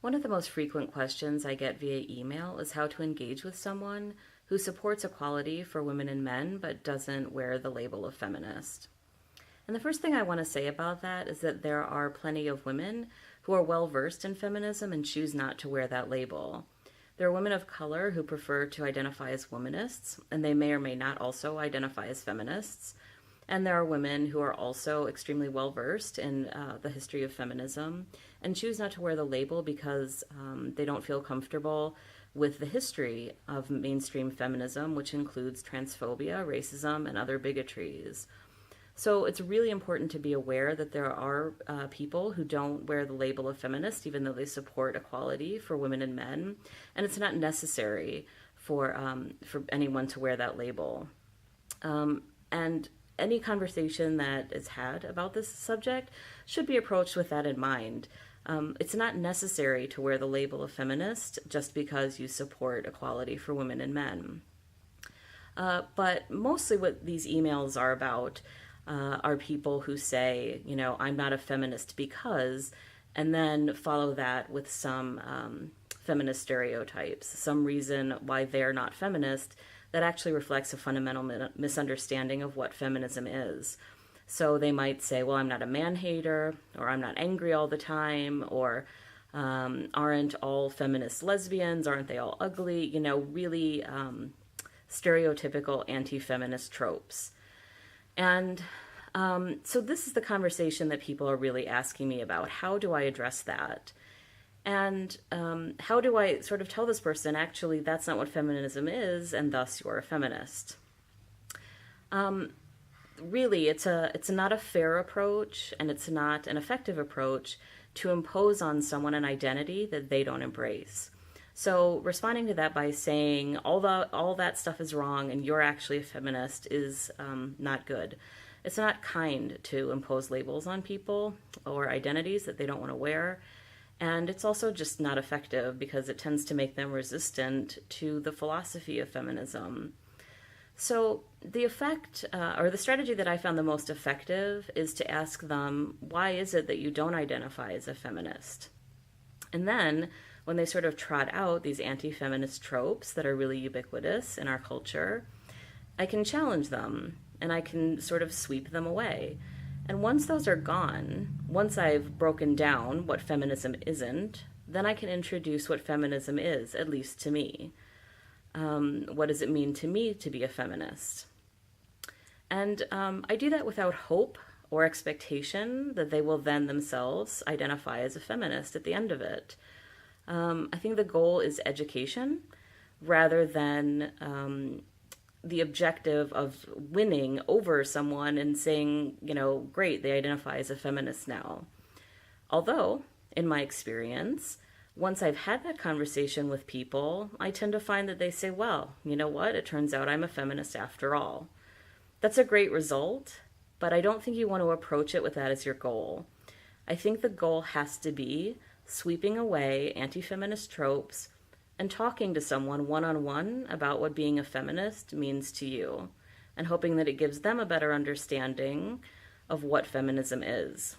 One of the most frequent questions I get via email is how to engage with someone who supports equality for women and men but doesn't wear the label of feminist. And the first thing I want to say about that is that there are plenty of women who are well versed in feminism and choose not to wear that label. There are women of color who prefer to identify as womanists, and they may or may not also identify as feminists. And there are women who are also extremely well versed in the history of feminism and choose not to wear the label because they don't feel comfortable with the history of mainstream feminism, which includes transphobia, racism, and other bigotries. So it's really important to be aware that there are people who don't wear the label of feminist, even though they support equality for women and men, and it's not necessary for anyone to wear that label. And any conversation that is had about this subject should be approached with that in mind. It's not necessary to wear the label of feminist just because you support equality for women and men. But mostly what these emails are about are people who say, you know, I'm not a feminist because, and then follow that with some feminist stereotypes, some reason why they're not feminist that actually reflects a fundamental misunderstanding of what feminism is. So they might say, well, I'm not a man-hater, or I'm not angry all the time, or aren't all feminists lesbians, aren't they all ugly? You know, really stereotypical anti-feminist tropes. And so this is the conversation that people are really asking me about. How do I address that? And how do I sort of tell this person, actually, that's not what feminism is, and thus you're a feminist? Really, it's not a fair approach, and it's not an effective approach to impose on someone an identity that they don't embrace. So responding to that by saying all that stuff is wrong and you're actually a feminist is not good. It's not kind to impose labels on people or identities that they don't want to wear. And it's also just not effective because it tends to make them resistant to the philosophy of feminism. So the effect, or the strategy that I found the most effective is to ask them, why is it that you don't identify as a feminist? And then when they sort of trot out these anti-feminist tropes that are really ubiquitous in our culture, I can challenge them and I can sort of sweep them away. And once those are gone, once I've broken down what feminism isn't, then I can introduce what feminism is, at least to me. What does it mean to me to be a feminist? And I do that without hope or expectation that they will then themselves identify as a feminist at the end of it. I think the goal is education rather than the objective of winning over someone and saying, you know, great, they identify as a feminist now. Although, in my experience, once I've had that conversation with people, I tend to find that they say, well, you know what, it turns out I'm a feminist after all. That's a great result, but I don't think you want to approach it with that as your goal. I think the goal has to be sweeping away anti-feminist tropes and talking to someone one-on-one about what being a feminist means to you, and hoping that it gives them a better understanding of what feminism is.